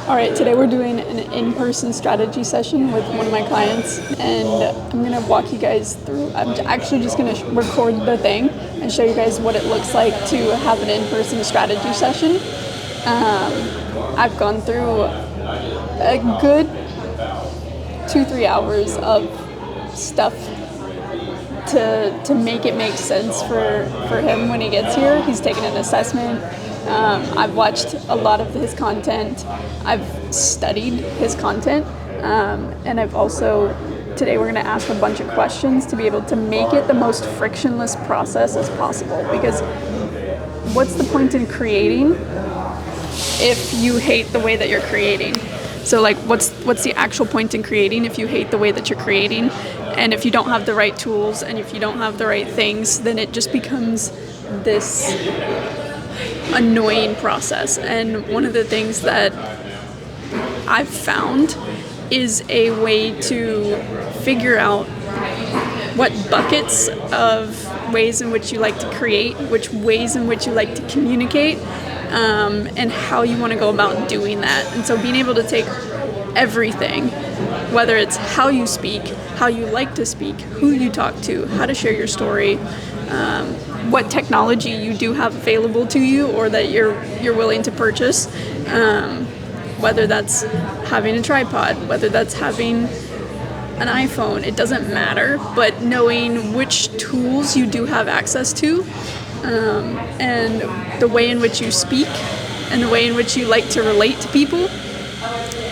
All right, today we're doing an in-person strategy session with one of my clients, and I'm gonna walk you guys through. I'm actually just gonna record the thing and show you guys what it looks like to have an in-person strategy session. I've gone through a good 2-3 hours of stuff to make it make sense for him when he gets here. He's taken an assessment. I've watched a lot of his content. I've studied his content. And I've also, today we're going to ask a bunch of questions to be able to make it the most frictionless process as possible. Because what's the point in creating if you hate the way that you're creating? So like, what's the actual point in creating if you hate the way that you're creating? And if you don't have the right tools and if you don't have the right things, then it just becomes this annoying process. And one of the things that I've found is a way to figure out what buckets of ways in which you like to create, which ways in which you like to communicate, and how you want to go about doing that. And so being able to take everything, whether it's how you speak, how you like to speak, who you talk to, how to share your story, what technology you do have available to you or that you're willing to purchase, whether that's having a tripod, whether that's having an iPhone, it doesn't matter, but knowing which tools you do have access to, and the way in which you speak and the way in which you like to relate to people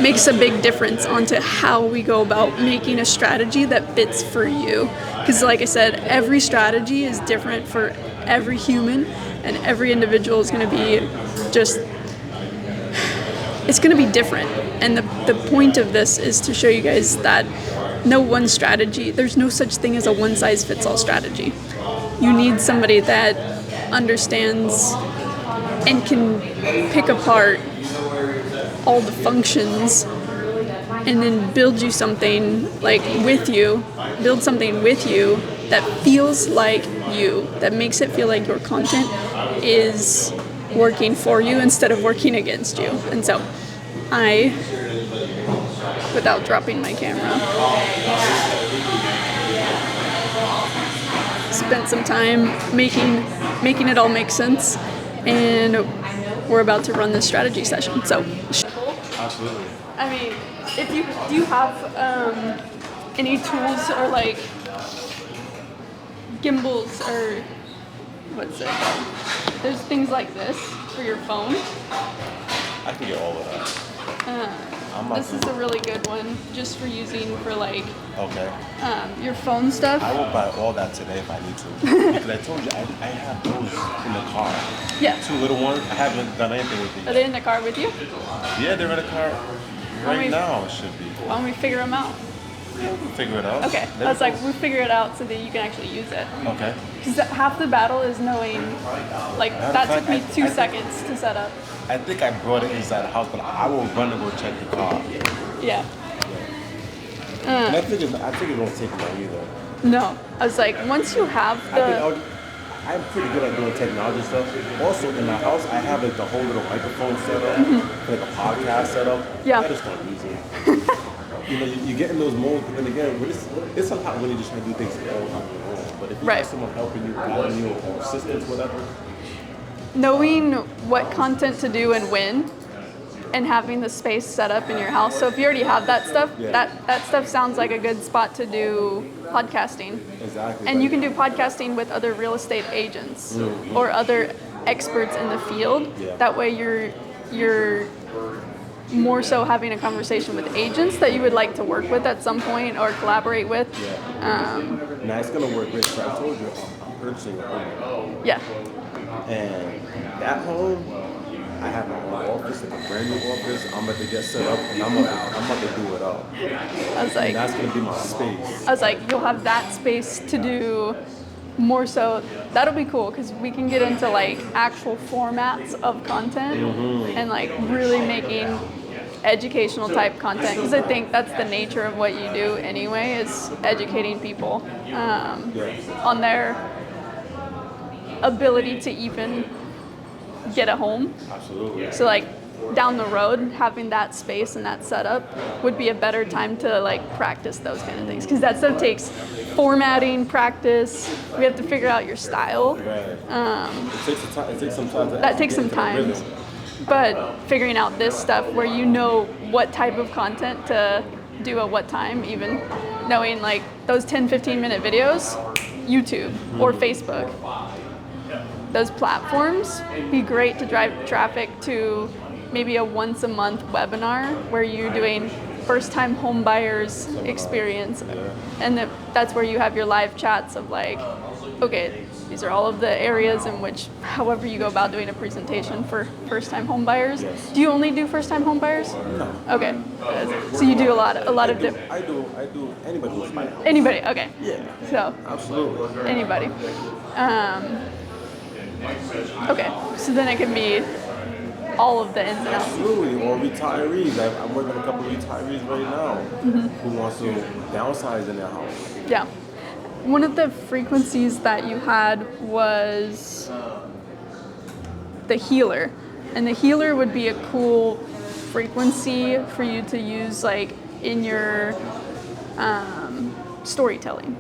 makes a big difference onto how we go about making a strategy that fits for you. Because like I said, every strategy is different for every human, and every individual is going to be it's going to be different. And the point of this is to show you guys that no one strategy, there's no such thing as a one-size-fits-all strategy. You need somebody that understands and can pick apart all the functions and then build something with you that feels like you, that makes it feel like your content is working for you instead of working against you. And so I, without dropping my camera, spent some time making it all make sense, and we're about to run this strategy session. So absolutely. I mean, do you have any tools or like gimbals or what's it called? There's things like this for your phone. I can get all of that. This is a really good one just for using for like Okay. your phone stuff. I will buy all that today if I need to. Because I told you, I have those in the car. Yeah. 2 little ones. I haven't done anything with these. Are they in the car with you? Yeah, they're in the car right now. It should be. Why don't we figure them out? Yeah, we'll figure it out. Okay. I was like, we'll figure it out so that you can actually use it. Okay. Because half the battle is knowing, like, that took me 2 seconds to set up. I think I brought it inside the house, but I will run and go check the car. Yeah. And I figured it won't take long either. No. I was like, once you have I'm pretty good at doing technology stuff. Also, in my house, I have like the whole little microphone set up, like a podcast set up. Yeah. I just don't use it. You get in those modes, but then again, it's a lot when you just try to do things all on your own. But if you have someone helping you, guiding you, or assistance, whatever. knowing what content to do and when, and having the space set up in your house. So if you already have that stuff, that stuff sounds like a good spot to do podcasting. Exactly. And you can do podcasting with other real estate agents or other experts in the field. Yeah. That way you're more so having a conversation with agents that you would like to work with at some point or collaborate with. Now it's gonna work great. So I told you I'm purchasing a home. Yeah. And that home, I have my own office, like a brand new office. I'm about to get set up, and I'm about to do it all. I was like, And that's gonna be my space. I was like, you'll have that space to do more so. That'll be cool because we can get into like actual formats of content and like really making educational type content, because I think that's the nature of what you do anyway, is educating people on their ability to even get a home. Absolutely. So like down the road, having that space and that setup would be a better time to like practice those kind of things, because that stuff takes formatting, practice. We have to figure out your style. Right. It takes some time. That takes some time. But figuring out this stuff where you know what type of content to do at what time, even knowing like those 10, 15-minute videos, YouTube or Facebook. Those platforms be great to drive traffic to maybe a once a month webinar where you're doing first-time home buyers experience, and that's where you have your live chats of like, okay, these are all of the areas in which, however you go about doing a presentation for first-time home buyers. Yes. Do you only do first-time home buyers? No. Okay, so you do a lot of different. I do anybody who's my house. Anybody, okay. Yeah. So Absolutely. anybody. Okay, so then it can be all of the ins and outs. Absolutely, or retirees. I'm working with a couple of retirees right now who wants to downsize in their house. Yeah. One of the frequencies that you had was the healer. And the healer would be a cool frequency for you to use like in your storytelling.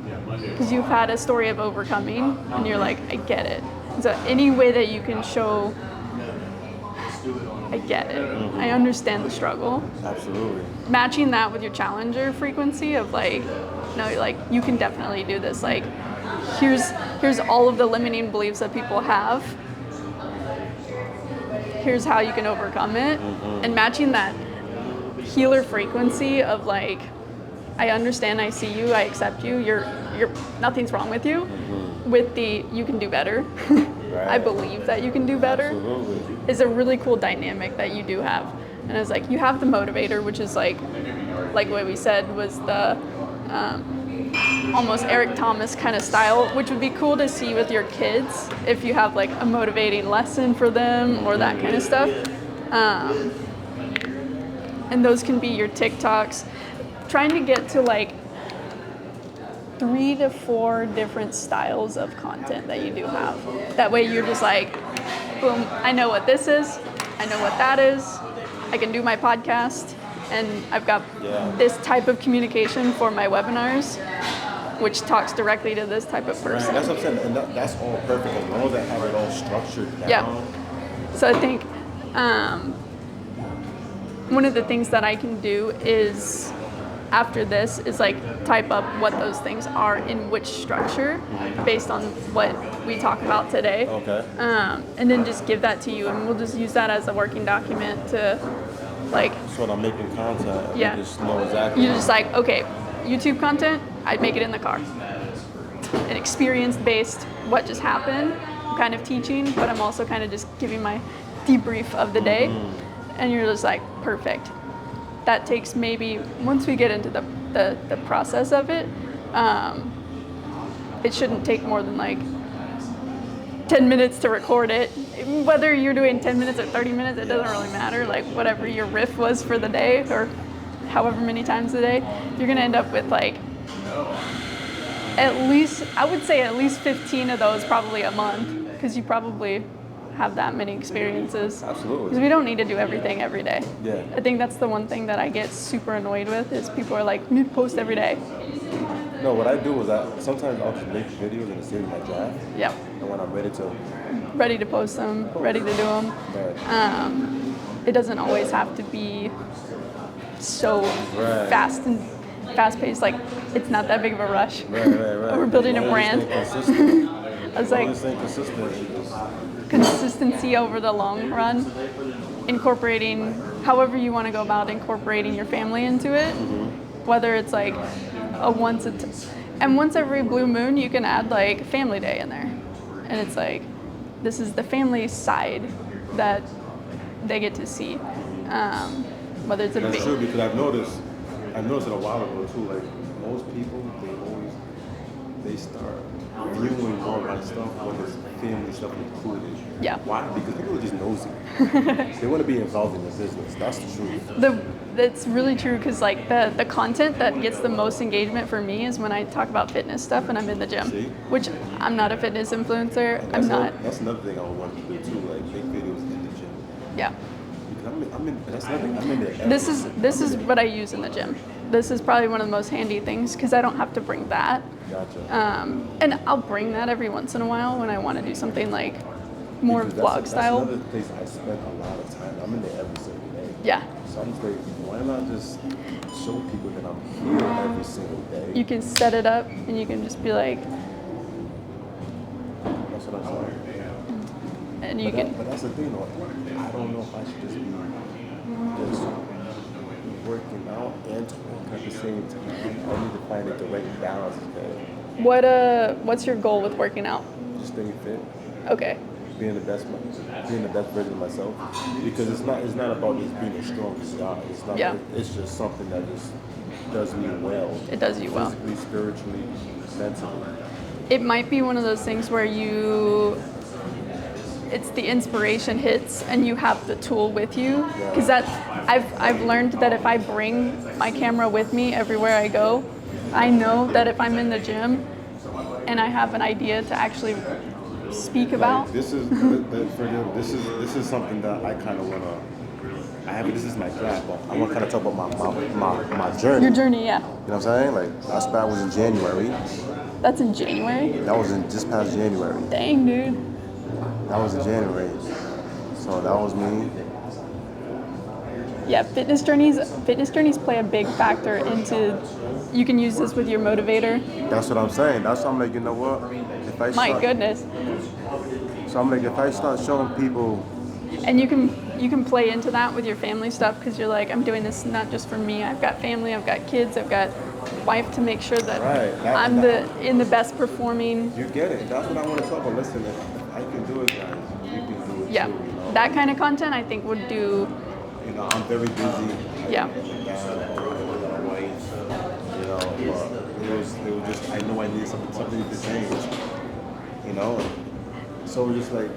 Because you've had a story of overcoming and you're like, I get it. So any way that you can show, I get it. I understand the struggle. Absolutely. Matching that with your challenger frequency of like, no, like you can definitely do this. Like, here's all of the limiting beliefs that people have. Here's how you can overcome it, and matching that healer frequency of like, I understand, I see you, I accept you. You're nothing's wrong with you. With the you can do better. Right. I believe that you can do better. Absolutely. Is a really cool dynamic that you do have. And it's like you have the motivator, which is like what we said was the almost Eric Thomas kind of style, which would be cool to see with your kids if you have like a motivating lesson for them or that kind of stuff. And those can be your TikToks. Trying to get to like 3 to 4 different styles of content that you do have. That way you're just like, boom, I know what this is, I know what that is, I can do my podcast, and I've got this type of communication for my webinars, which talks directly to this type of person. Right. That's what I'm saying, and that's all perfect as long as I have it all structured down. Yeah. So I think one of the things that I can do is, after this, is like type up what those things are in which structure based on what we talk about today. Okay. And then just give that to you, and we'll just use that as a working document to like. So when I'm making content, Yeah. I just know exactly. You're just like, okay, YouTube content, I'd make it in the car. An experience-based, what just happened, I'm kind of teaching, but I'm also kind of just giving my debrief of the day. And you're just like, perfect. That takes maybe, once we get into the process of it, it shouldn't take more than like 10 minutes to record it. Whether you're doing 10 minutes or 30 minutes, it doesn't really matter. Like whatever your riff was for the day or however many times a day, you're gonna end up with like at least, I would say at least 15 of those probably a month, because you probably have that many experiences. Absolutely. Because we don't need to do everything every day. Yeah. I think that's the one thing that I get super annoyed with is people are like, "You post every day." No, what I do is sometimes I'll just make videos and save my draft. Yep. And when I'm ready to Post them, ready to do them. Right. It doesn't always have to be so Right. fast-paced. Like it's not that big of a rush. Right. We're building a brand. I was like, Consistent. consistency over the long run, incorporating however you want to go about incorporating your family into it, whether it's like a once every blue moon you can add like family day in there, and it's like this is the family side that they get to see, whether it's a That's big true, because I've noticed it a while ago too. Like most people, they start viewing more of my stuff when there's family stuff included. Yeah. Why? Because people are just nosy. They want to be involved in the business. That's the truth. That's really true, because like the content that gets the most engagement for me is when I talk about fitness stuff and I'm in the gym. See? Which I'm not a fitness influencer. I'm not. That's another thing I would want to do too, like make videos in the gym. Yeah. because that's nothing. I'm in there. This is what I use in the gym. This is probably one of the most handy things because I don't have to bring that. Gotcha. And I'll bring that every once in a while when I want to do something like more Because vlog style. That's another place I spend a lot of time. I'm in there every single day. Yeah. So I'm just like, why not just show people that I'm here every single day? You can set it up and you can just be like, That's what I'm saying. and you can. But that's the thing, though. I don't know if I should just be just working out and talking at the same time. I need to find the right balance. What's your goal with working out? Just staying fit. Okay. Being the best version of myself, because it's not about just being the strongest guy. It's not. Yeah. It's just something that just does me well. It does you well. Physically, spiritually, mentally. It might be one of those things where it's the inspiration hits and you have the tool with you, because I've learned that if I bring my camera with me everywhere I go, I know that if I'm in the gym and I have an idea to actually speak about. Like, this is something that I kind of want to. This is my class, but I want to kind of talk about my journey. Your journey, yeah. You know what I'm saying? Like, last spot was in January. That's in January? That was in just past January. Dang, dude. That was in January. So that was me. Yeah, fitness journeys play a big factor into. You can use this with your motivator. That's what I'm saying. That's why I'm like, you know what? My goodness. So I'm like, if I start showing people. And you can play into that with your family stuff, because you're like, I'm doing this not just for me. I've got family, I've got kids, I've got wife to make sure that I'm in the best performing. You get it. That's what I want to talk about. Listen, if I can do it, guys, you can do it Yeah. too. You know? That kind of content I think would do. You know, I'm very busy. Yeah. But it was just, I know I needed something to change. You know? So it's just like,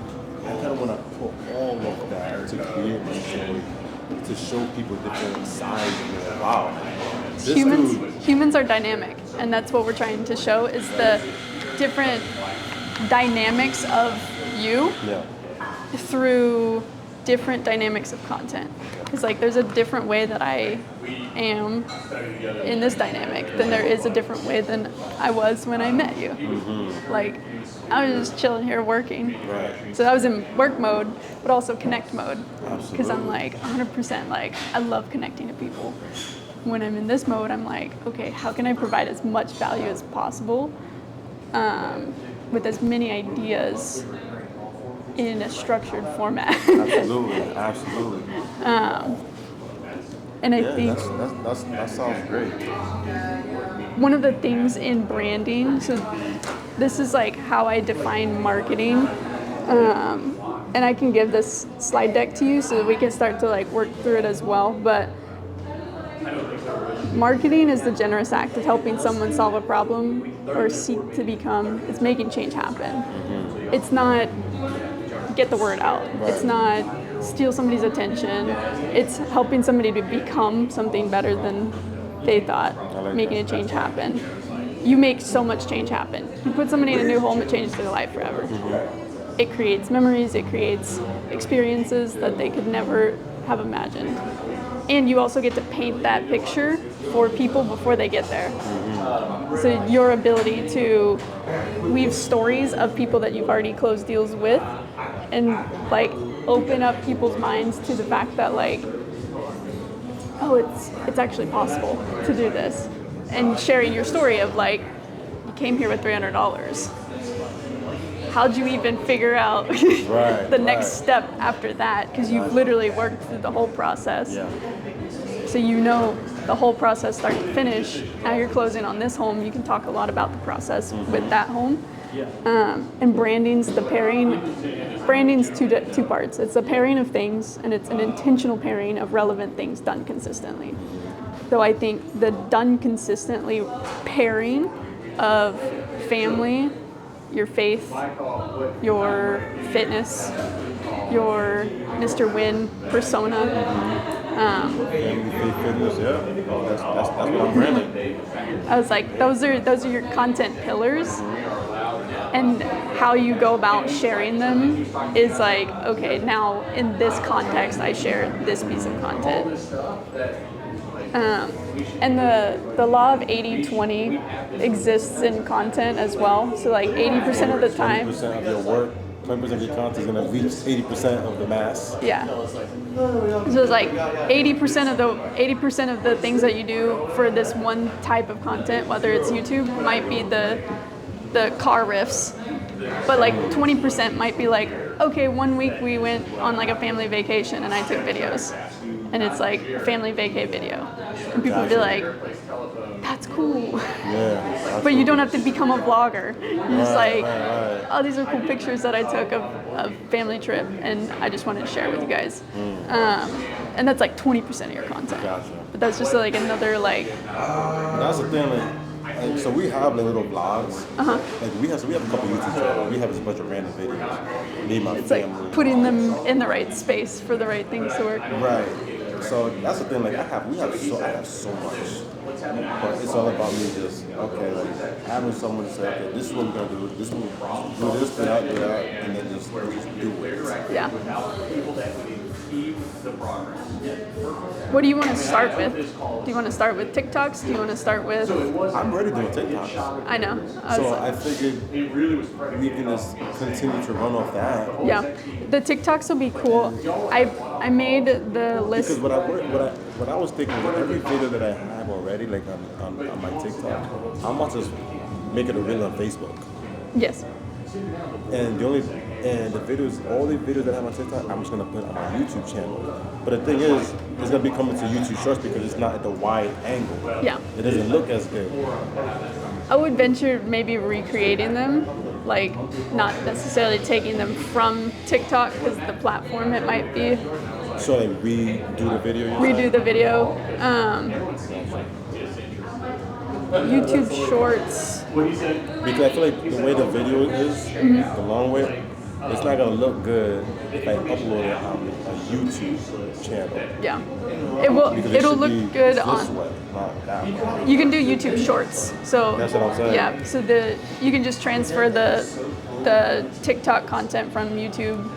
I kind of want to put all of that to create my story, to show people different sides of it. Wow. Humans are dynamic, and that's what we're trying to show is the different dynamics of you through different dynamics of content. Because like there's a different way that I am in this dynamic than there is a different way than I was when I met you. Mm-hmm. Like I was just chilling here working. Right. So I was in work mode, but also connect mode. Because I'm like 100% like, I love connecting to people. When I'm in this mode, I'm like, okay, how can I provide as much value as possible with as many ideas in a structured format? Absolutely. And I think that sounds great. One of the things in branding, so this is like how I define marketing, and I can give this slide deck to you so that we can start to like work through it as well. But marketing is the generous act of helping someone solve a problem or seek to become. It's making change happen. It's not get the word out. Right. It's not steal somebody's attention. It's helping somebody to become something better than they thought, making a change happen. You make so much change happen. You put somebody in a new home, it changes their life forever. Mm-hmm. It creates memories, it creates experiences that they could never have imagined. And you also get to paint that picture for people before they get there. Mm-hmm. So your ability to weave stories of people that you've already closed deals with and like open up people's minds to the fact that like, oh, it's actually possible to do this. And sharing your story of like, you came here with $300. How'd you even figure out the next step after that? Because you've literally worked through the whole process. Yeah. So you know the whole process start to finish. Now you're closing on this home. You can talk a lot about the process with that home. And branding's the pairing. Branding's two parts. It's a pairing of things, and it's an intentional pairing of relevant things done consistently. So I think the done consistently pairing of family, your faith, your fitness, your Mr. Win persona. Family, faith, fitness, that's what I'm branding. I was like, those are your content pillars. and how you go about sharing them is like, okay, now in this context, I share this piece of content. And the law of 80-20 exists in content as well. So like 80% of the time, 20% of your work, 20% of your content is gonna reach 80% of the mass. yeah. So it's like 80% of the things that you do for this one type of content, whether it's YouTube, might be the car riffs, but like 20% might be like, okay, 1 week we went on like a family vacation and I took videos, and it's like a family vacay video, and people would be like, that's cool. Yeah. But you don't have to become a vlogger. You're just like, right. oh, these are cool pictures that I took of a family trip, and I just wanted to share with you guys. And that's like 20% of your content. Gotcha. But that's just like another like. That's the thing, like, so we have like little vlogs. Like we have a couple YouTube channels. We have a bunch of random videos. Me and my It's family. like putting them in the right space for the right things to work. Right. So that's the thing. Like I have so much. But it's all about me just having someone to say, okay, this is what we're gonna do. This one, do this, do that, and then just do it. Yeah. What do you want to start with? Do you want to start with TikToks? Do you want to start with? I'm already doing TikToks. I know. So I figured we can just continue to run off that. Yeah, the TikToks will be cool. I made the list. Because what I was thinking was every video that I have already, like on my TikTok, I'm about to just make it a reel on Facebook. Yes. And the videos, all the videos that I have on TikTok, I'm just gonna put on my YouTube channel. But the thing is, it's gonna be coming to YouTube Shorts because it's not at the wide angle. Yeah. It doesn't look as good. I would venture maybe recreating them, like not necessarily taking them from TikTok because the platform it might be. So like redo the video. Redo the video. YouTube Shorts. Because I feel like the way the video is, the long way, it's not gonna look good if I upload it on a YouTube channel. Yeah. It will. Because It'll should look be good this on. way, not that way. You can do YouTube Shorts. So That's what I'm saying. Yeah. So you can just transfer the TikTok content from YouTube,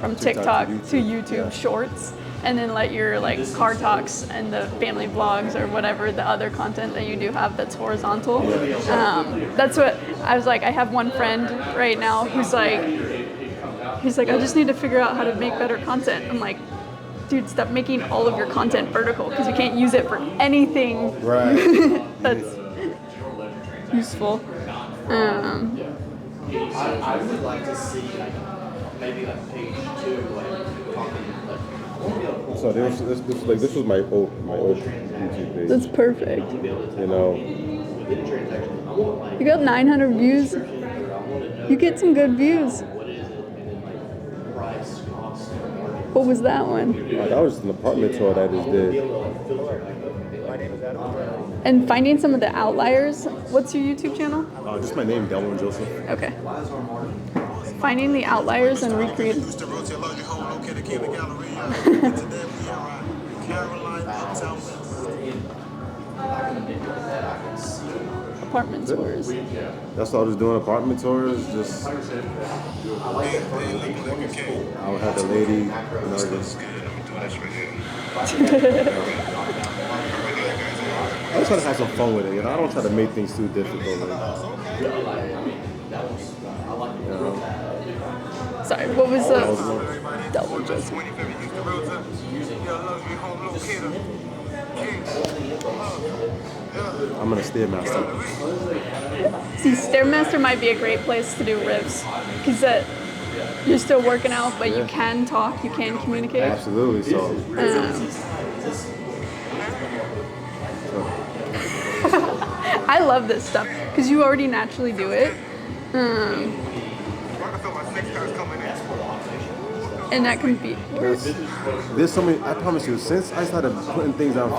from TikTok to YouTube yeah. Shorts, and then let your like car talks and the family vlogs or whatever the other content that you do have that's horizontal. That's what I was like. I have one friend right now who's like, I just need to figure out how to make better content. I'm like, dude, stop making all of your content vertical because you can't use it for anything Right. that's useful. I would like to see maybe like page 2, So this was my old YouTube page. That's perfect. You know, You got 900 views. You get some good views. What was that one? that was an apartment tour that I just did. And finding some of the outliers. What's your YouTube channel? Just my name, Delwyn Joseph. Okay. Finding the outliers and recreate. Used to rotate like the whole located King of Galleria. Today we are at Caroline Uptown Apartment tours. That's what I was doing, apartment tours. Just I would have the lady, you know, just. I just try to have some fun with it, you know. I don't try to make things too difficult. Sorry, what was the double just? I'm gonna Stairmaster. See, Stairmaster might be a great place to do riffs because you're still working out, but you can talk, you can communicate. Absolutely. So I love this stuff because you already naturally do it. And that can be. there's so many. I promise you, since I started putting things on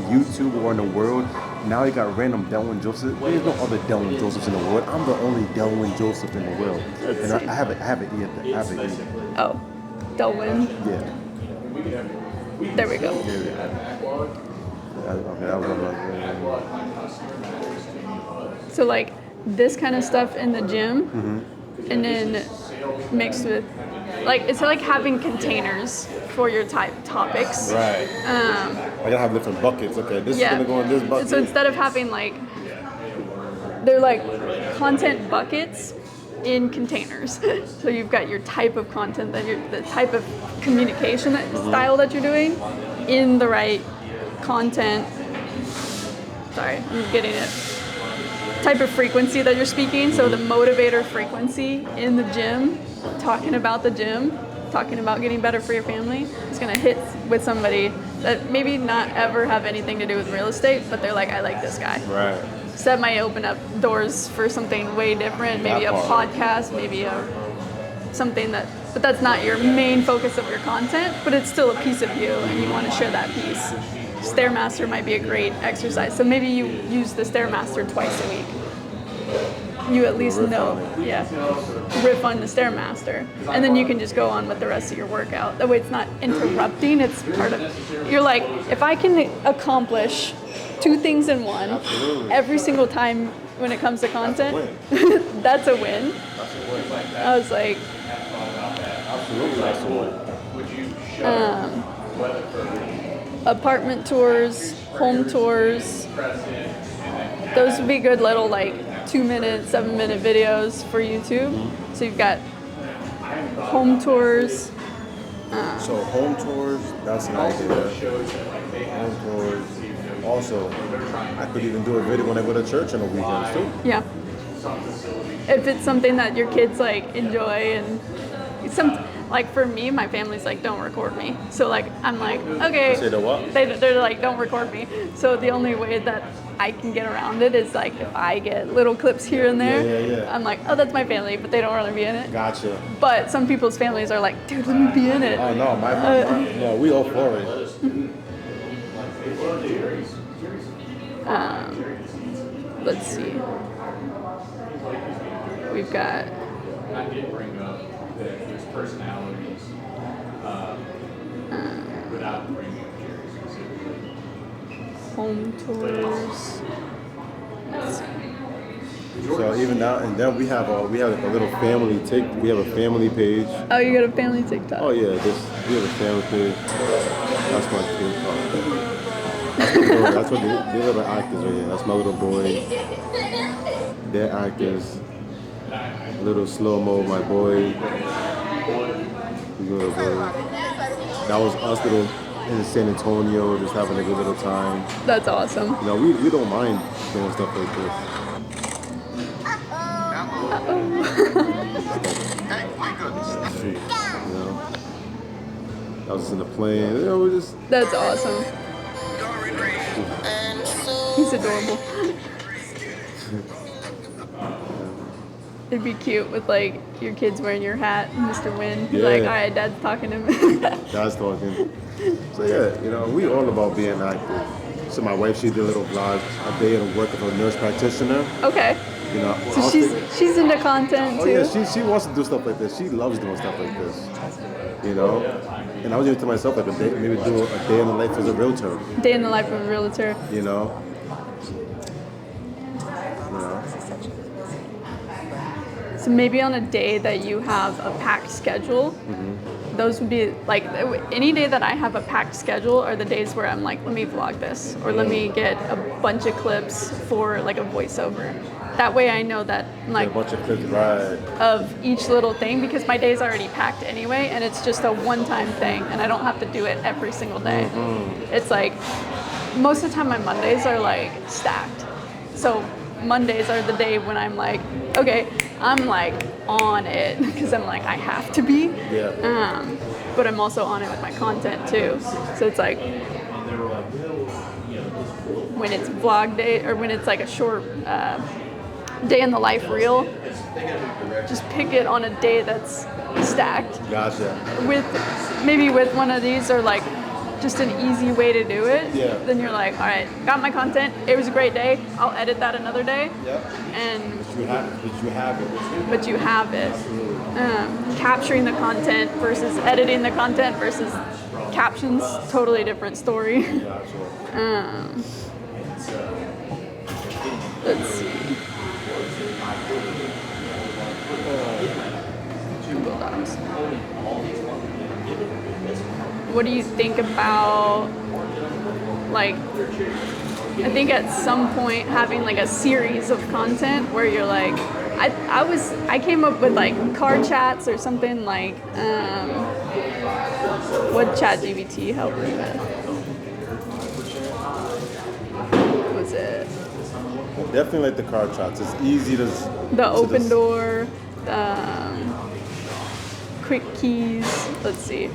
YouTube or in the world, now you got random Delwyn Joseph. There's no other Delwyn Josephs in the world. I'm the only Delwyn Joseph in the world, and I have it. I have it. Oh, Delwyn. Yeah. There we go. Okay, that was. So like this kind of stuff in the gym, and then mixed with, like, it's like having containers for your topics. Right. I gotta have different buckets. Okay, this is gonna go in this bucket. So instead of having like, they're like content buckets in containers. So you've got your type of content the type of communication style that you're doing in the right content. Sorry, I'm getting it. Type of frequency that you're speaking. So the motivator frequency in the gym, talking about the gym, talking about getting better for your family, is gonna hit with somebody that maybe not ever have anything to do with real estate, but they're like, I like this guy. Right. So that might open up doors for something way different, maybe a podcast, maybe something that, but that's not your main focus of your content, but it's still a piece of you and you want to share that piece. Stairmaster might be a great exercise. So maybe you use the Stairmaster twice a week. You at least know, riff on the Stairmaster. And then you can just go on with the rest of your workout. That way it's not interrupting, it's part of, you're like, if I can accomplish 2 things in one every single time when it comes to content, that's a win. I was like, Absolutely, that's a win. Apartment tours, home tours, those would be good little like 2-minute, 7-minute videos for YouTube. So you've got home tours. So home tours, that's an idea. Home tours. Also, I could even do a video when I go to church on the weekends too. Yeah. If it's something that your kids like enjoy, and like for me, my family's like, don't record me. So like, I'm like, okay. Say the what? They're like, don't record me. So the only way that I can get around it is like if I get little clips here and there. Yeah. I'm like, oh, that's my family, but they don't want to be in it. Gotcha. But some people's families are like, dude, let me be in it. Oh no, no, we all for it. Let's see. We've got. I did bring up that there's personalities without bringing up Jerry specifically. Home tours. Let's see. So even now, and then we have like a little family we have a family page. Oh, you got a family TikTok. Oh yeah, we have a family page. That's my kid. That's my boy. That's what they little actors right here. That's my little boy. They're actors. Little slow mo, my boy. Little boy. That was us little in San Antonio, just having a good little time. That's awesome. You know, we don't mind doing stuff like this. You know, I was in the plane. You know, we just. That's awesome. He's adorable. It'd be cute with like your kids wearing your hat, Mr. Wynn. Yeah. Like, all right, Dad's talking to him. Dad's talking. So yeah, you know, we all about being active. So my wife, she did a little vlog, a day of the work of a nurse practitioner. Okay. You know, So she's into content oh too. yeah, she wants to do stuff like this. She loves doing stuff like this. You know, and I was even to myself like a day, maybe do a day in the life as a realtor. Day in the life of a realtor. You know. So maybe on a day that you have a packed schedule, those would be like any day that I have a packed schedule are the days where I'm like, let me vlog this, or let me get a bunch of clips for like a voiceover. That way I know that like A bunch of clips, right? of each little thing, because my day's already packed anyway, and it's just a one-time thing, and I don't have to do it every single day. It's like most of the time my Mondays are like stacked. So Mondays are the day when I'm like, okay, I'm like on it because I'm like I have to be. Yeah. But I'm also on it with my content too. So it's like when it's vlog day or when it's like a short day in the life reel, just pick it on a day that's stacked. Gotcha. With one of these or like just an easy way to do it. Yeah. Then you're like, all right, got my content. It was a great day. I'll edit that another day. Yep. And But you have it. but you have it. Capturing the content versus editing the content versus captions, totally different story. Gotcha. Let's see. Google Docs. What do you think about, like, I think at some point having like a series of content where you're like, I came up with like car chats or something like, what ChatGPT helped me with? What was it? Definitely like the car chats. It's easy to. The open door, quick keys, let's see.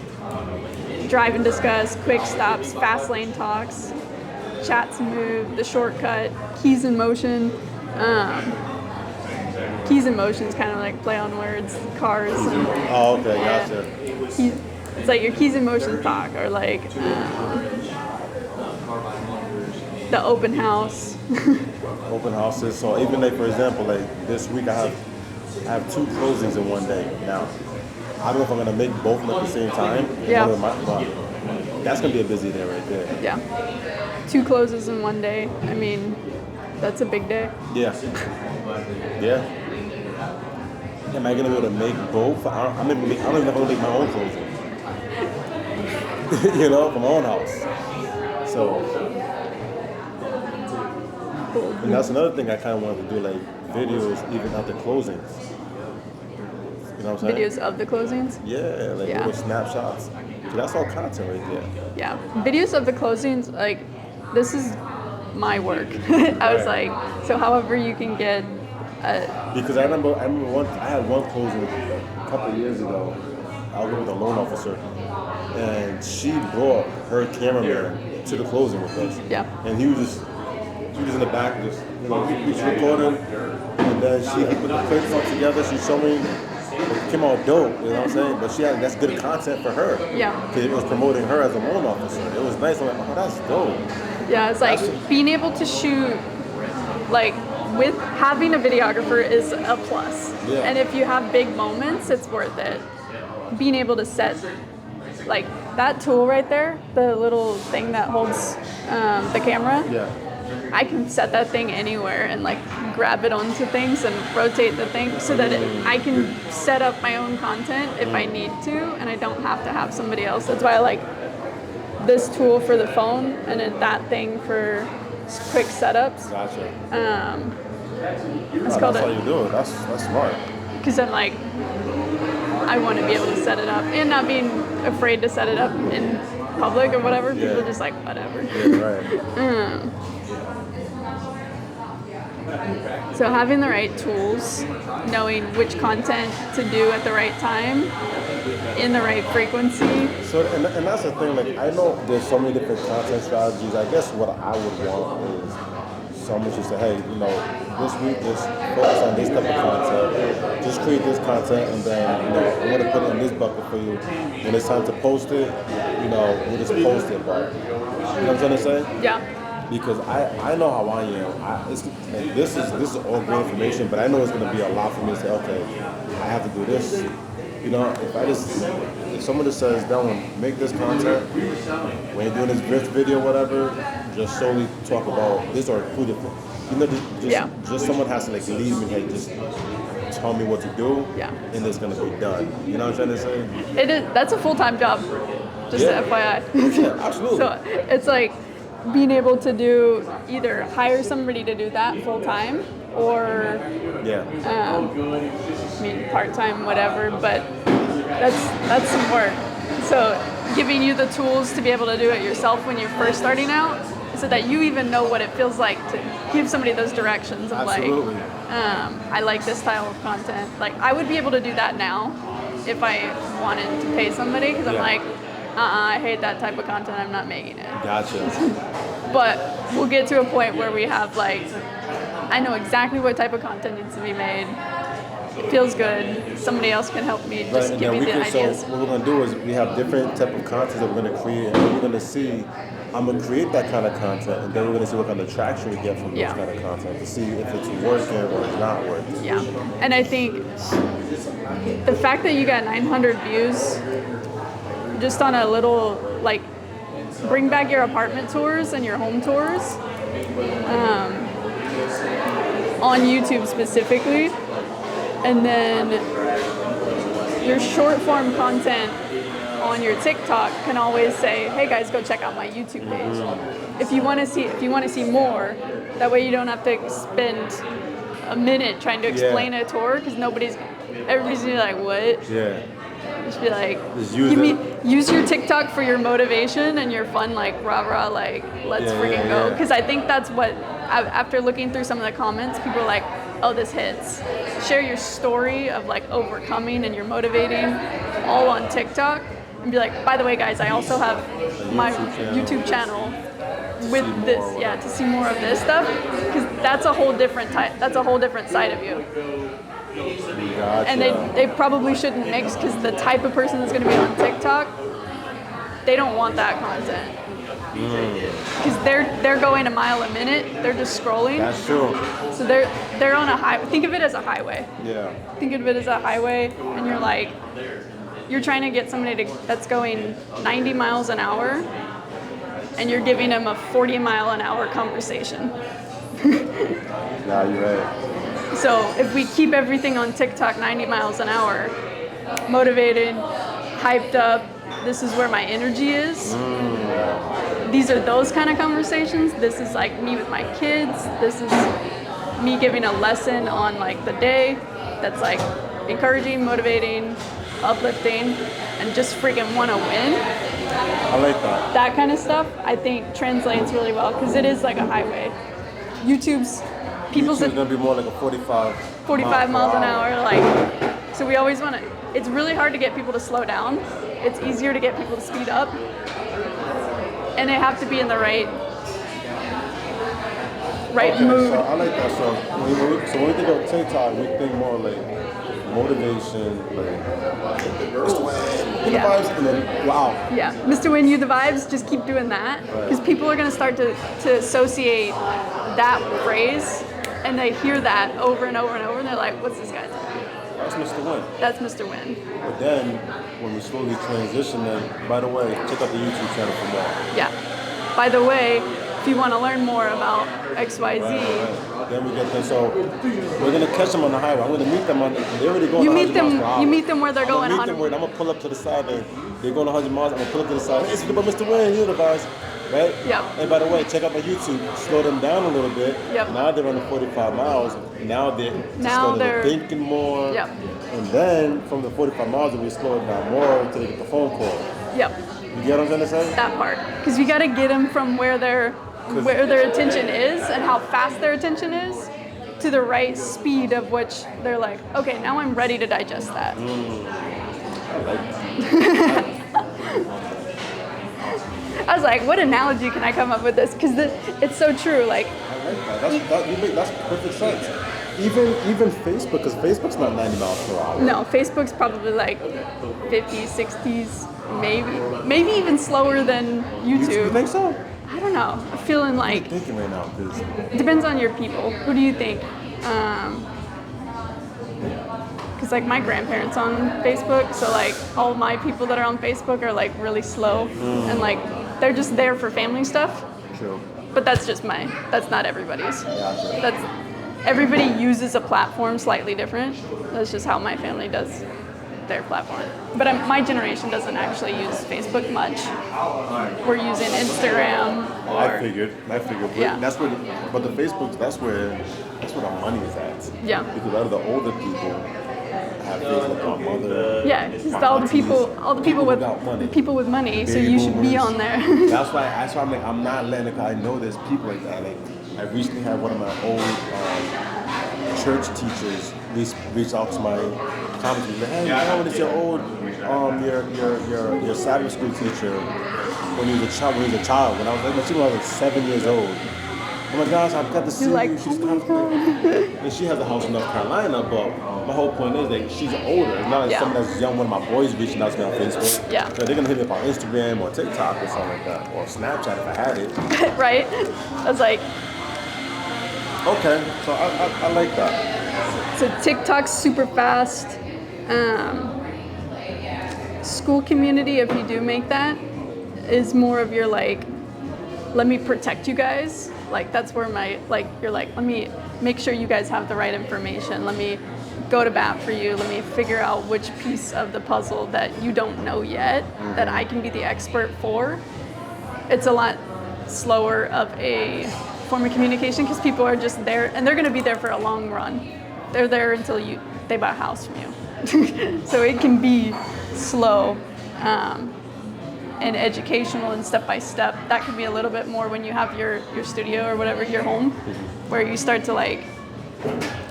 Drive and discuss, quick stops, fast lane talks, chats and move, the shortcut, keys in motion. Keys in motion is kind of like play on words, cars. And, Oh, okay, gotcha. it's like your keys in motion talk, or like the open house. Open houses. So even like for example, like this week I have 2 closings in one day. Now, I don't know if I'm gonna make both of them at the same time. Yeah. But that's gonna be a busy day right there. Yeah. 2 closes in one day. I mean, that's a big day. Yeah. Yeah. Am I gonna be able to make both? I don't even know if I'm gonna make my own closing. You know, from my own house. So, and that's another thing I kind of wanted to do, like videos even after closings. You know what I'm saying? Videos of the closings. Yeah, like Yeah. little snapshots. So that's all content right there. Yeah, videos of the closings, like, this is my work. I was like, so however you can get Because I remember I had one closing a couple of years ago. I was with a loan officer, and she brought her cameraman to the closing with us. Yeah. And she was in the back, just we just recording, and then she put the clips all together. She showed me. It came out dope, you know what I'm saying? But that's good content for her. Yeah. Because it was promoting her as a loan officer. It was nice. I'm like, oh, that's dope. Yeah, it's like being able to shoot, like, with having a videographer is a plus. Yeah. And if you have big moments, it's worth it. Being able to set, like, that tool right there, the little thing that holds the camera, Yeah. I can set that thing anywhere and like grab it onto things and rotate the thing so that I can set up my own content if I need to, and I don't have to have somebody else. That's why I like this tool for the phone and then that thing for quick setups. Gotcha. It's called That's how it, you do it. That's smart. because I'm like, I want to be able to set it up and not being afraid to set it up in public or whatever. People are just like, whatever. Yeah, right. So having the right tools, knowing which content to do at the right time, in the right frequency. So, and that's the thing, like, I know there's so many different content strategies. I guess what I would want is someone should say, hey, you know, this week just focus on this type of content. Just create this content, and then, you know, I'm going to put it in this bucket for you. When it's time to post it, you know, we'll just post it. But, you know what I'm trying to say? Yeah. Because I know how I am. Like, this is all great information, but I know it's going to be a lot for me to say, okay, I have to do this. You know, if someone just says, Dylan, make this content, when you're doing this video, whatever, just solely talk about this or include it. You know, just someone has to like lead me, hey, just tell me what to do, and it's going to be done. You know what I'm trying to say? It is. That's a full-time job, just FYI. Yeah, absolutely. So it's like being able to do either hire somebody to do that full-time or Yeah. I mean, part-time, whatever, but that's some work. So giving you the tools to be able to do it yourself when you're first starting out, so that you even know what it feels like to give somebody those directions of Absolutely. like, I like this style of content. Like, I would be able to do that now if I wanted to pay somebody, because I'm like, I hate that type of content, I'm not making it. Gotcha. But we'll get to a point where we have like, I know exactly what type of content needs to be made. It feels good. Somebody else can help me. Just and give then me the ideas. So what we're gonna do is we have different type of content that we're gonna create, and we're gonna see. I'm gonna create that kind of content, and then we're gonna see what kind of traction we get from those kind of content to see if it's working or it's not working. Yeah, and I think the fact that you got 900 views just on a little, like, bring back your apartment tours and your home tours on YouTube specifically. And then your short form content on your TikTok can always say, "Hey guys, go check out my YouTube page." If you want to see more, that way you don't have to spend a minute trying to explain a tour because everybody's gonna be like, "What?" Yeah. Just be like, Just use use your TikTok for your motivation and your fun, like rah rah, like let's freaking go. Because I think that's what, after looking through some of the comments, people are like, oh, this hits. Share your story of like overcoming and you're motivating all on TikTok, and be like, by the way, guys, I also have my YouTube channel with this, to see more of this stuff, because that's a whole different type. That's a whole different side of you. Gotcha. And they probably shouldn't mix, because the type of person that's going to be on TikTok, they don't want that content. Because they're going a mile a minute. They're just scrolling. That's true. So they're on a highway. Think of it as a highway. Yeah. Think of it as a highway, and you're trying to get somebody that's going 90 miles an hour, and you're giving them a 40-mile-an-hour conversation. Nah, you're right. So if we keep everything on TikTok 90 miles an hour, motivated, hyped up, this is where my energy is. These are those kind of conversations. This is like me with my kids. This is me giving a lesson on like the day that's like encouraging, motivating, uplifting, and just freaking want to win. I like that. That kind of stuff, I think, translates really well, because it is like a highway. YouTube's gonna be more like a 45 miles an hour, like, so we always want to, it's really hard to get people to slow down. It's easier to get people to speed up, and they have to be in the right mood. So I like that. So when we think of TikTok, we think more like motivation, like Mr. Wayne, the vibes, and then wow. Yeah, Mr. Win, you the vibes, just keep doing that, because people are going to start to associate that phrase, and they hear that over and over and over, and they're like, what's this guy's name? That's Mr. Win. That's Mr. Win. But then, when we slowly transition, then, by the way, check out the YouTube channel for more. Yeah. By the way, if you want to learn more about XYZ. Right. Then we get them. So we're gonna catch them on the highway. I'm gonna meet them on. They're already going. You 100 meet them. miles per hour. You meet them where they're going. I'm gonna pull up to the side, and they're going 100 miles. I'm gonna pull up to the side. Hey, it's about Mr. Wayne, you're the boss, right? Yep. And by the way, check out my YouTube. Slow them down a little bit. Yep. Now they're running 45 miles. Now they're thinking more. Yep. And then from the 45 miles, we slow it down more until they get the phone call. Yep. You get what I'm trying to say? That part, because you got to get them from where their attention is and how fast their attention is to the right speed of which they're like, okay, now I'm ready to digest that. I was like, what analogy can I come up with this? Because it's so true. Like, I like that. That's perfect sense. Even Facebook, because Facebook's not 90 miles per hour. no, Facebook's probably like 50s, 60s, maybe even slower than YouTube. You think so? I don't know. I'm feeling like I'm thinking right now, because it depends on your people. Who do you think? Because like my grandparents on Facebook, so like all my people that are on Facebook are like really slow and like they're just there for family stuff. true. But that's just that's not everybody's. Gotcha. Everybody uses a platform slightly different. That's just how my family does their platform. But my generation doesn't actually use Facebook much. We're using Instagram or... I figured. But Yeah. But the Facebook, that's where the money is at. Yeah. Because a lot of the older people have Facebook, my mother. Yeah, because my all the aunties, people without money. with money, so Baby you should be boomers. on there. That's why I'm like, I'm not letting it, 'cause I know there's people like that. Like, I recently had one of my old church teachers reach out to my comments. Like, hey, how is your old your Sabbath school teacher when he was a child? When I was like, she was like 7 years old. Oh my gosh, I've got to see You're like, you. She's oh my God. and she has a house in North Carolina, but my whole point is that she's older. It's not like Yeah. someone that's young. One of my boys reaching out to me on Facebook. Yeah. So they're gonna hit me up on Instagram or TikTok or something like that, or Snapchat if I had it. Right? I was like, Okay, so I like that. so TikTok's super fast. School community, if you do make that, is more of your like, let me protect you guys. Like that's where you're like, let me make sure you guys have the right information. Let me go to bat for you. Let me figure out which piece of the puzzle that you don't know yet that I can be the expert for. It's a lot slower of a form of communication because people are just there, and they're going to be there for a long run. They're there until they buy a house from you. So it can be slow and educational and step by step. That could be a little bit more when you have your studio or whatever, your home, where you start to like,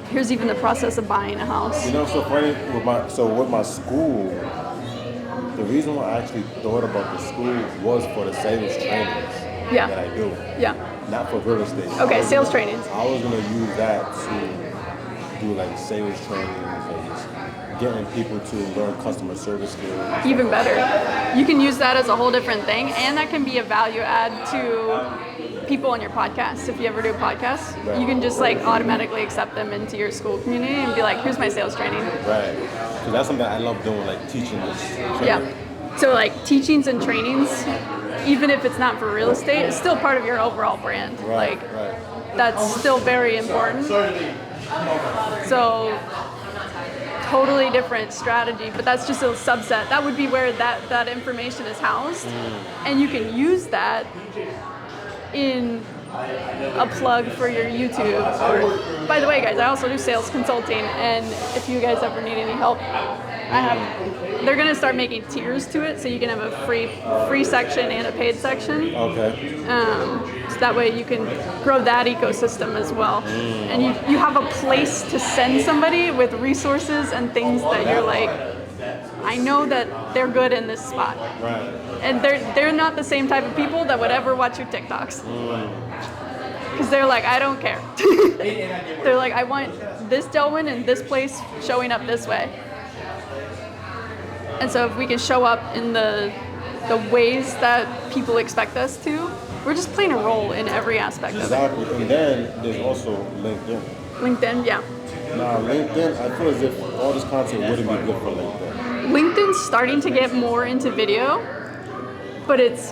here's even the process of buying a house. You know, so funny with my school. The reason why I actually thought about the school was for the sales trainings that I do. Yeah. Not for real estate. Okay, sales trainings. I was gonna use that to do like sales trainings and just getting people to learn customer service skills. Even better. You can use that as a whole different thing, and that can be a value add to people on your podcast. If you ever do podcasts, you can just like automatically accept them into your school community and be like, here's my sales training. Right. So that's something I love doing, like teaching this. Yeah. So like teachings and trainings, even if it's not for real estate, it's still part of your overall brand. Right. Like that's still very important. So totally different strategy, but that's just a subset. That would be where that information is housed, and you can use that in a plug for your YouTube. Or, by the way, guys, I also do sales consulting, and if you guys ever need any help, they're gonna start making tiers to it, so you can have a free section and a paid section. Okay. So that way you can grow that ecosystem as well. And you have a place to send somebody with resources and things that you're like, I know that they're good in this spot. Right. And they're not the same type of people that would ever watch your TikToks. Because they're like, I don't care. They're like, I want this Delwyn in this place showing up this way. And so if we can show up in the ways that people expect us to, we're just playing a role in every aspect of it. Exactly. And then there's also LinkedIn. LinkedIn, yeah. Now, LinkedIn, I feel as if all this content wouldn't be good for LinkedIn. LinkedIn's starting to get more into video, but it's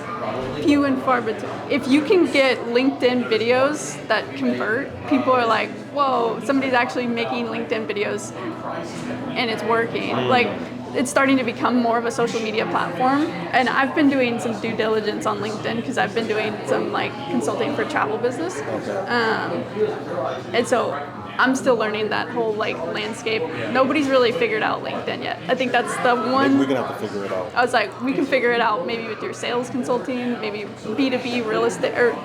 few and far between. If you can get LinkedIn videos that convert, people are like, whoa, somebody's actually making LinkedIn videos and it's working. Like, it's starting to become more of a social media platform, and I've been doing some due diligence on LinkedIn because I've been doing some like consulting for travel business, and so I'm still learning that whole like landscape. Nobody's really figured out LinkedIn yet. I think that's the one. We're gonna have to figure it out. I was like, we can figure it out maybe with your sales consulting, maybe B2B real estate, or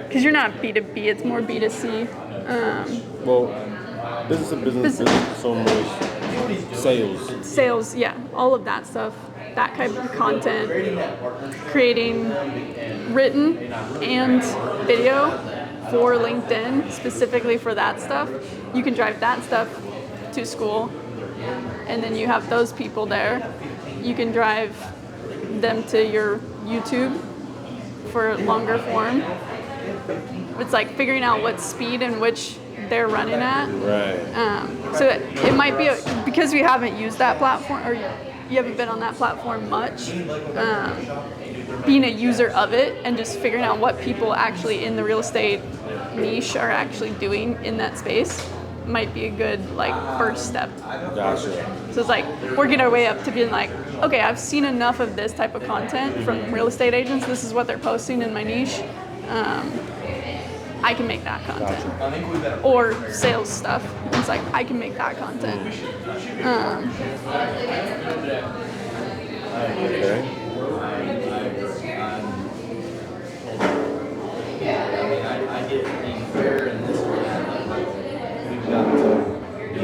because you're not B2B, it's more B2C. Well, business and business is so much Sales, yeah, all of that stuff, that type of content, creating written and video for LinkedIn, specifically for that stuff. You can drive that stuff to school, and then you have those people there. You can drive them to your YouTube for longer form. It's like figuring out what speed and which they're running at. Right. So it might be, because we haven't used that platform, or you haven't been on that platform much, being a user of it and just figuring out what people actually in the real estate niche are actually doing in that space might be a good like first step. Gotcha. So it's like working our way up to being like, okay, I've seen enough of this type of content from real estate agents. This is what they're posting in my niche. I can make that content. Gotcha. Or sales stuff. It's like, I can make that content. Okay.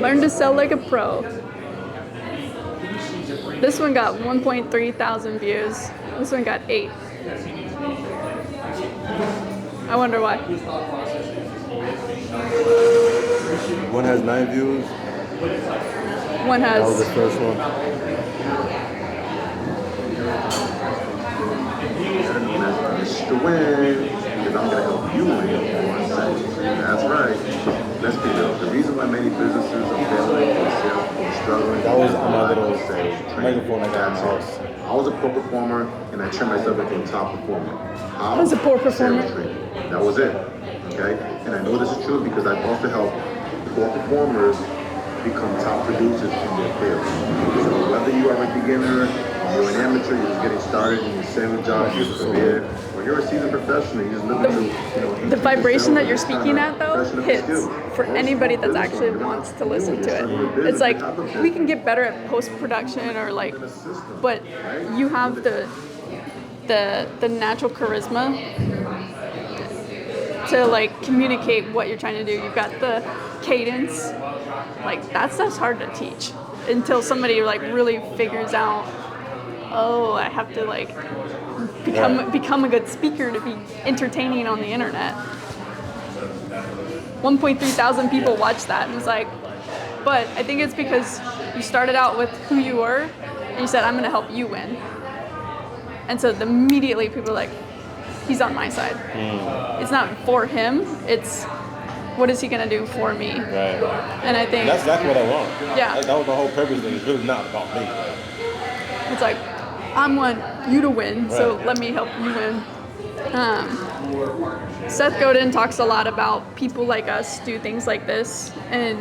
Learn to sell like a pro. This one got 1.3 thousand views. This one got 8. I wonder why. One has 9 views. One That was the has, first one. Mr. Win, because I'm going to help you win one second. That's right. Let's be real. The reason why many businesses are failing or struggling. That was my little microphone I got in the house. I was a poor performer, and I turned myself into a top performer. How? I was a poor performer. Sales training. That was it. Okay? And I know this is true because I've also helped poor performers become top producers in their field. So whether you are a beginner, you're an amateur, you're just getting started in your same job, your career, or you're a seasoned professional, you're just looking to, The vibration that you're speaking at, though, hits for anybody that actually wants to listen to it. It's like, we can get better at post-production or like, but you have the natural charisma to like communicate what you're trying to do. You've got the cadence, like that stuff's hard to teach until somebody like really figures out, oh, I have to like become a good speaker to be entertaining on the internet. 1.3 thousand people watched that, and it's like, but I think it's because you started out with who you were and you said, I'm going to help you win. And so immediately people are like, he's on my side. It's not for him, it's what is he going to do for me? Right. And I think That's exactly what I want. Yeah. That was the whole purpose thing. It's really not about me. it's like, I want you to win, so Right. let me help you win. Seth Godin talks a lot about people like us do things like this, and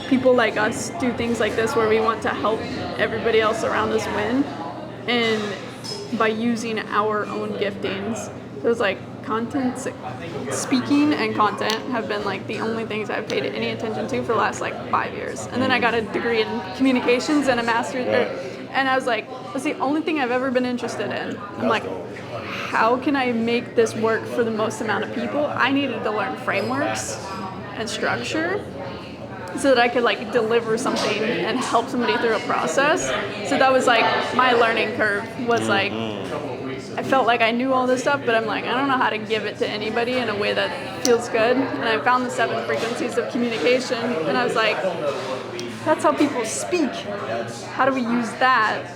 people like us do things like this where we want to help everybody else around us win, and by using our own giftings. So it's like speaking and content have been like the only things I've paid any attention to for the last like 5 years. And then I got a degree in communications and a master's, and I was like, that's the only thing I've ever been interested in. I'm like, how can I make this work for the most amount of people? I needed to learn frameworks and structure so that I could like deliver something and help somebody through a process. So that was like my learning curve was like, I felt like I knew all this stuff, but I'm like, I don't know how to give it to anybody in a way that feels good. And I found the 7 frequencies of communication, and I was like, that's how people speak. How do we use that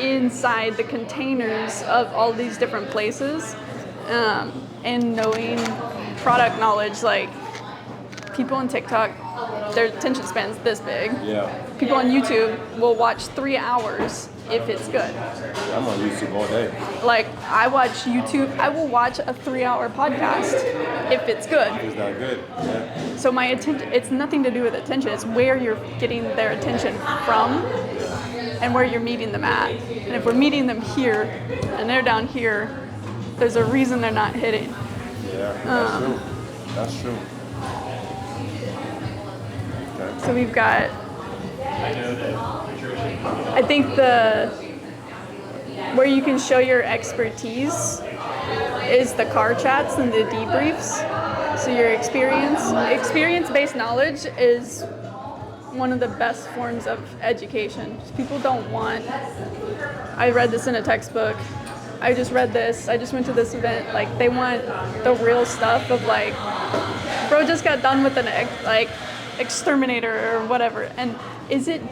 inside the containers of all these different places? And knowing product knowledge, like people on TikTok, their attention span's this big. Yeah. People on YouTube will watch 3 hours if it's good. I'm on YouTube all day. Like, I watch YouTube, I will watch a 3-hour podcast if it's good. It's not good. Yeah. So my attention, it's nothing to do with attention, it's where you're getting their attention from and where you're meeting them at. And if we're meeting them here and they're down here, there's a reason they're not hitting. Yeah, that's true. That's true. Okay. So we've got, I think where you can show your expertise is the car chats and the debriefs. So your experience-based knowledge is one of the best forms of education. People don't want, I read this in a textbook, I just read this, I just went to this event. Like, they want the real stuff of like, bro just got done with an exterminator or whatever. And is it,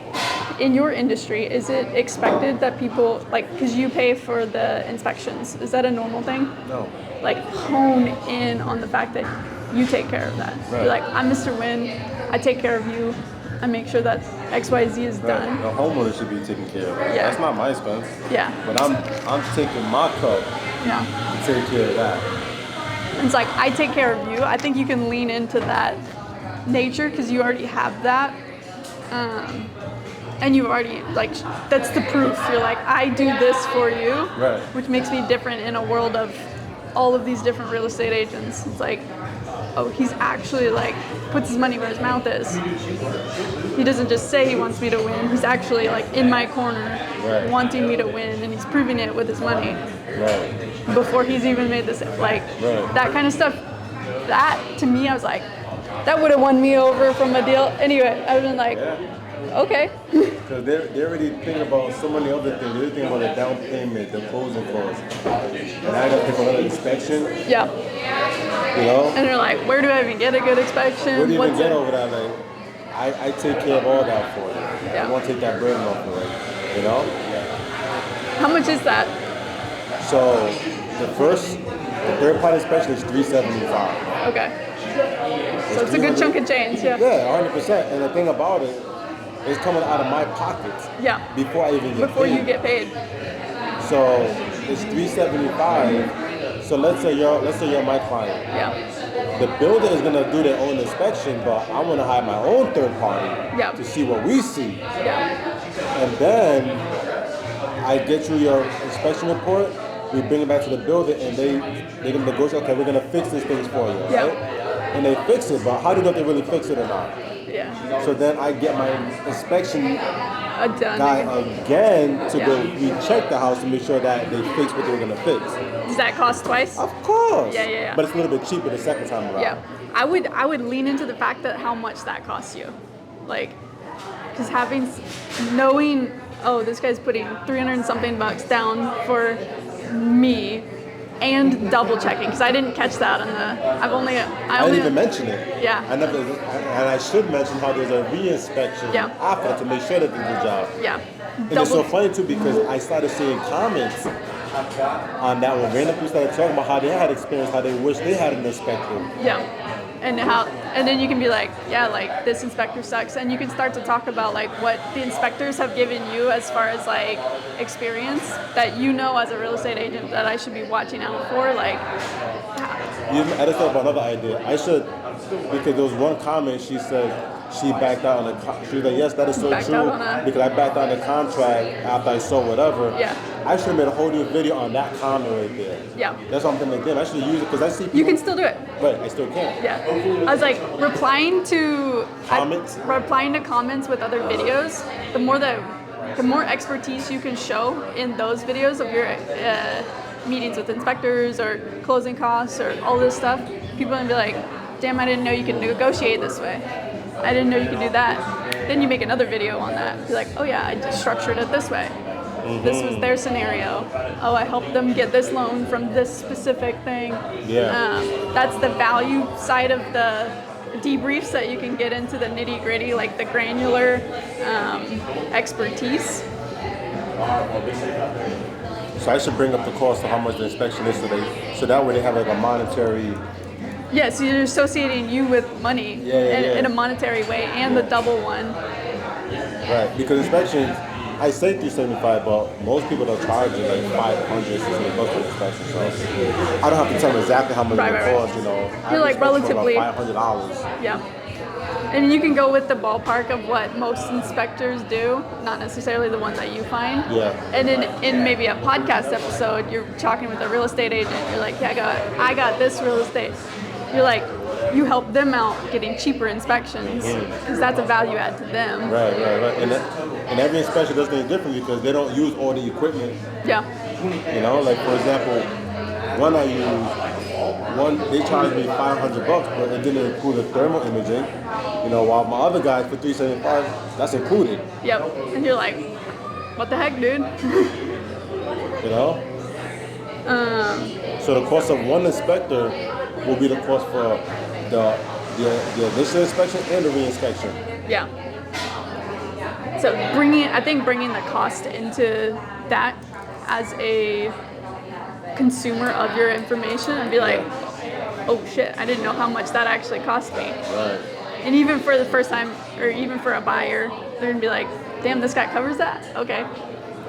in your industry, is it expected that people, like, because you pay for the inspections, is that a normal thing? No. Like, hone in on the fact that you take care of that. Right. You're like, I'm Mr. Win, I take care of you, I make sure that XYZ is Right. done. The homeowner should be taken care of. Yeah. That's not my expense. Yeah. But I'm taking my cup Yeah. to take care of that. It's like, I take care of you. I think you can lean into that nature because you already have that. And you already, like, that's the proof. You're like, I do this for you. Right. Which makes me different in a world of all of these different real estate agents. It's like, oh, he's actually like, puts his money where his mouth is. He doesn't just say he wants me to win. He's actually like in my corner, Right. wanting me to win, and he's proving it with his money Right. before he's even made this, like, Right. that kind of stuff. That, to me, I was like, that would have won me over from a deal. Anyway, I would have been like, okay. Because they're already thinking about so many other things. They're thinking about the down payment, the closing costs. And I got to pay for another inspection, Yeah. you know? And they're like, where do I even get a good inspection? Where do you even What's get it? over that? Like, I take care of all that for you. Yeah. I want to take that burden off of it, you know? How much is that? So the third party inspection is $375. Okay. So it's a good chunk of change, yeah. Yeah, 100%. And the thing about it, it's coming out of my pockets Yeah. before I even get Before paid. you get paid. So it's $375. So let's say you're my client. Yeah. The builder is gonna do their own inspection, but I want to hire my own third party Yeah. to see what we see, Yeah. and then I get you your inspection report. We bring it back to the builder, and they're gonna negotiate. Okay, we're gonna fix these things for you, Yeah. right? And they fix it, but how do you know if they really fix it or not? Yeah. So then I get my inspection Done. guy again to go Yeah. recheck the house to make sure that they fix what they were gonna fix. Does that cost twice? Of course. Yeah. But it's a little bit cheaper the second time around. Yeah. I would lean into the fact that how much that costs you, like, because knowing, oh, this guy's putting 300 and something bucks down for me, and double checking because I didn't catch that on the. I didn't even mention it. Yeah. And I should mention how there's a re-inspection Yeah. after to make sure that they do the job. Yeah. And it's so funny too because I started seeing comments on that one. Random people started talking about how they had experience, how they wish they had an inspector. Yeah. And then you can be like, yeah, like this inspector sucks, and you can start to talk about like what the inspectors have given you as far as like experience that you know as a real estate agent that I should be watching out for, like. I just thought about another idea. I should, because there was one comment she said she backed out on the. She was like, yes, that is so Backed true. out on a- Because I backed out on the contract after I saw whatever. Yeah. I should have made a whole new video on that comment right there. Yeah. That's what I'm thinking. Damn, I should use it because I see people. You can still do it. But I still can't. Yeah. I was like replying to comments with other videos. The more expertise you can show in those videos of your meetings with inspectors or closing costs or all this stuff, people are gonna be like, damn, I didn't know you could negotiate this way. I didn't know you could do that. Then you make another video on that. Be like, oh yeah, I just structured it this way. This was their scenario. Oh, I helped them get this loan from this specific thing. Yeah. That's the value side of the debriefs that you can get into the nitty gritty, like the granular expertise. So I should bring up the cost of how much the inspection is today. So that way they have like a monetary. Yeah, so you're associating you with money in a monetary way and the double one. Right. Because inspections, I say 375, but most people don't charge you like 500, 600 bucks for inspection. So I don't have to tell them exactly how much it costs, you know. You're like relatively $500. Yeah. And you can go with the ballpark of what most inspectors do, not necessarily the ones that you find. Yeah. And then in maybe a podcast episode, you're talking with a real estate agent. You're like, yeah, I got this real estate. You're like, you help them out getting cheaper inspections because that's a value add to them. Right. And every inspection does things different because they don't use all the equipment. Yeah. You know, like for example, one I used, they charged me $500, but it didn't include the thermal imaging. You know, while my other guys for $375, that's included. Yep. And you're like, what the heck, dude? You know. So the cost of one inspector will be the cost for the initial inspection and the re-inspection. Yeah. So bringing the cost into that as a consumer of your information and be like, oh shit, I didn't know how much that actually cost me. Right. And even for the first time, or even for a buyer, they're gonna be like, damn, this guy covers that? Okay.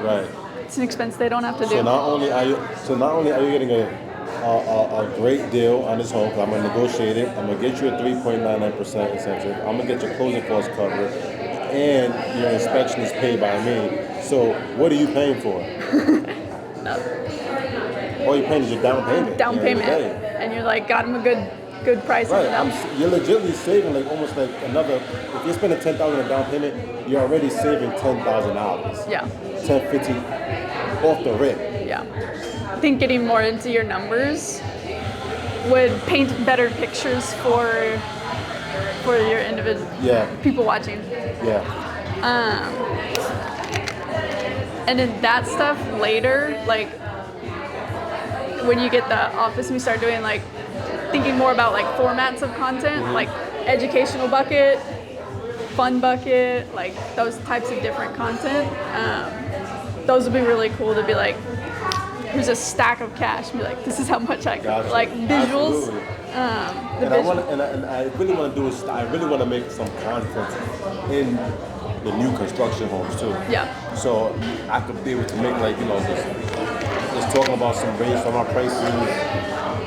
Right. It's an expense they don't have to do. So not only are you getting a great deal on this home, because I'm gonna negotiate it. I'm gonna get you a 3.99% incentive. I'm gonna get your closing costs covered, and your inspection is paid by me. So what are you paying for? All you're paying is your down payment. Down at the end payment. of the day. And you're like, got him a good price Right. for them. You're legitimately saving like almost like another. If you're spending $10,000 in down payment, you're already saving $10,000. Yeah. 10, 15 off the rip. Yeah. I think getting more into your numbers would paint better pictures for your individual people watching. Yeah. And then that stuff later, like when you get the office and we start doing like thinking more about like formats of content, like educational bucket, fun bucket, like those types of different content. Those would be really cool to be like, here's a stack of cash. Be like, this is how much I got. Gotcha. Like visuals. Absolutely. And I really want to do is I really want to make some content in the new construction homes too. Yeah. So I could be able to make like this talking about some rates for my prices.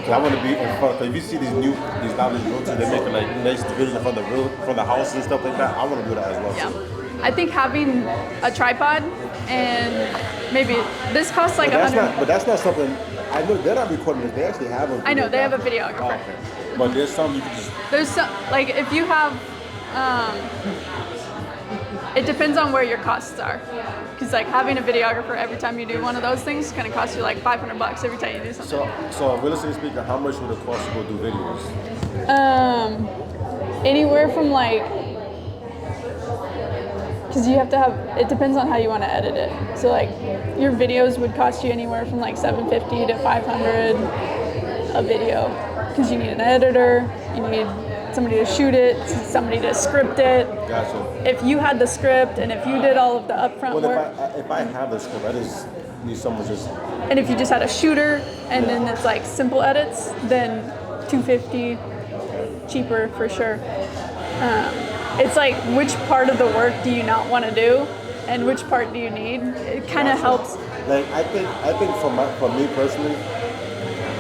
Cause I want to be in front. Cause if you see these established realtors, they're making like nice divisions in front of the house and stuff like that. I want to do that as well. Yeah. Too. I think having a tripod and maybe this costs like But that's not something. I know they're not recording this. They actually have a. I know they have a videographer. videographer. Oh, okay. But there's some you can just. There's some like if you have, it depends on where your costs are. Because like having a videographer every time you do one of those things is gonna cost you like $500 every time you do something. So realistically speaking, how much would it cost to go do videos? Anywhere from like. Because you have to have, it depends on how you want to edit it. So like your videos would cost you anywhere from like $750 to $500 a video. Because you need an editor, you need somebody to shoot it, somebody to script it. Gotcha. If you had the script and if you did all of the upfront work. If I have the script, I just need someone just. And if you just had a shooter and then it's like simple edits, then $250, cheaper for sure. It's like which part of the work do you not want to do, and which part do you need? It kind of helps. Like I think for me personally,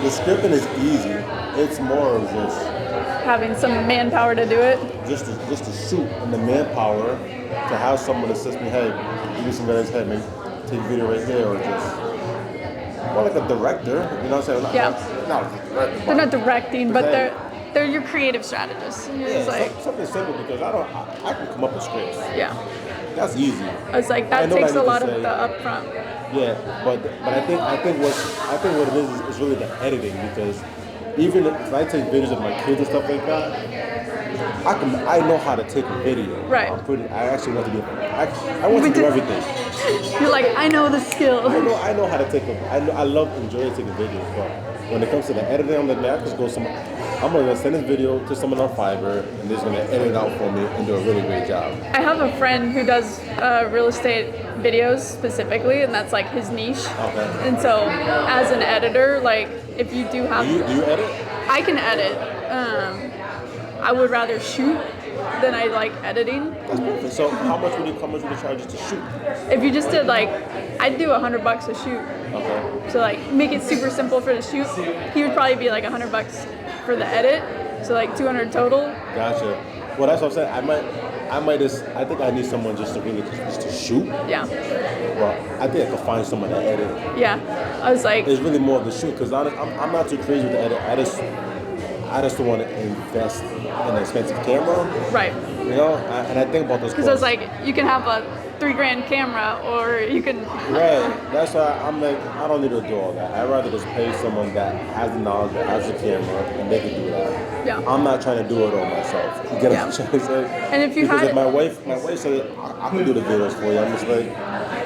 the scripting is easy. It's more of just having some manpower to do it. Just to shoot and the manpower to have someone assist me. Hey, give me some guys. Hey, maybe take a video right here, or just more like a director. You know what I'm saying? Yeah. Not a director. They're not directing, but they're your creative strategists. You're just like something simple because I can come up with scripts. Yeah. That's easy. It's like that takes a lot of the upfront. Yeah, but I think what it is really the editing, because even if I take videos of my kids and stuff like that, I know how to take a video. Right. I actually want to do. I want to do everything. You're like, I know the skill. I know how to take I enjoy taking videos, but when it comes to the editing, I'm like, man, I just go I'm gonna send this video to someone on Fiverr, and they're gonna edit it out for me and do a really great job. I have a friend who does real estate videos specifically, and that's like his niche. Okay. And so, as an editor, like if you do have, Do you edit? I can edit. I would rather shoot than I like editing. That's perfect. So how much would you charge just to shoot? If you just did like, I'd do $100 a shoot. Okay. So like make it super simple for the shoot. He would probably be like $100 for the edit. So like 200 total. Gotcha. Well, that's what I'm saying. I think I need someone just to really just to shoot. Yeah. Well, I think I could find someone to edit. Yeah. I was like. It's really more of the shoot, because I'm not too crazy with the edit. I just don't want to invest in an expensive camera. Right. You know, and I think about those. Because I was like, you can have a $3,000 camera, or you can. Right. That's why I'm like, I don't need to do all that. I'd rather just pay someone that has the knowledge, that has the camera, and they can do that. Yeah. I'm not trying to do it all myself. You get what I'm trying to say? And if you because had if my wife said I can do the videos for you, I'm just like,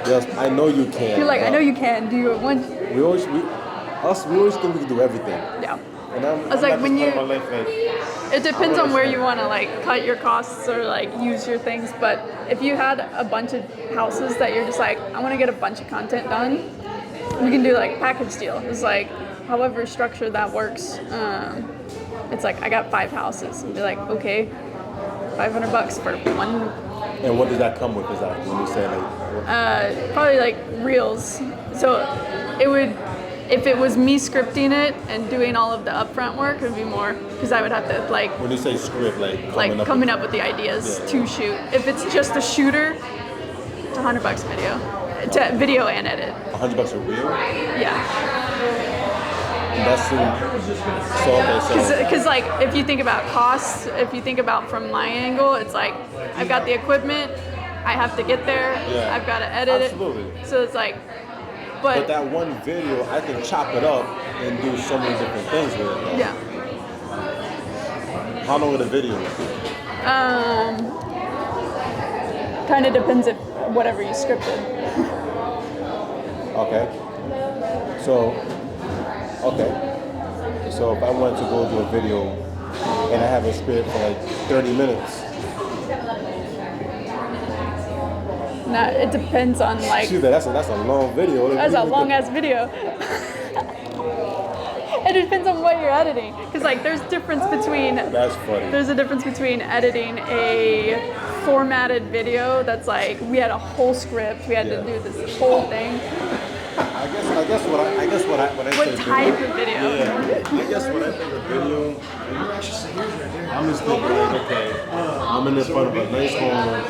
yes, I know you can. You're like, I know you can do it once. We always think we can do everything. Yeah. And I was like, when you. My life, like, it depends on where you want to like cut your costs or like use your things, but if you had a bunch of houses that you're just like, I want to get a bunch of content done, you can do like package deal. It's like however structure that works. It's like I got 5 houses and be like, okay, $500 for one. And what does that come with? Is that when you say like? Probably like reels. So it would. If it was me scripting it and doing all of the upfront work, it would be more, because I would have to like. When you say script, coming up with the ideas to shoot. If it's just a shooter, it's $100 a video, to video and edit. $100 a reel? Yeah. And that's because like if you think about costs, if you think about from my angle, it's like I've got the equipment, I have to get there, I've got to edit it. So it's like. But that one video, I can chop it up and do so many different things with it. Yeah. How long are the videos? Kind of depends if whatever you scripted. Okay. So if I wanted to go do a video and I have a script for like 30 minutes. Nah, it depends on like. Shoot, that's a long video. That's a long ass video. It depends on what you're editing, because like there's difference between. That's funny. There's a difference between editing a formatted video that's like we had a whole script, we had to do this whole thing, I guess what I What say type of video? Yeah, I guess when I think of video, I'm just thinking like, okay, I'm in the front of a nice home.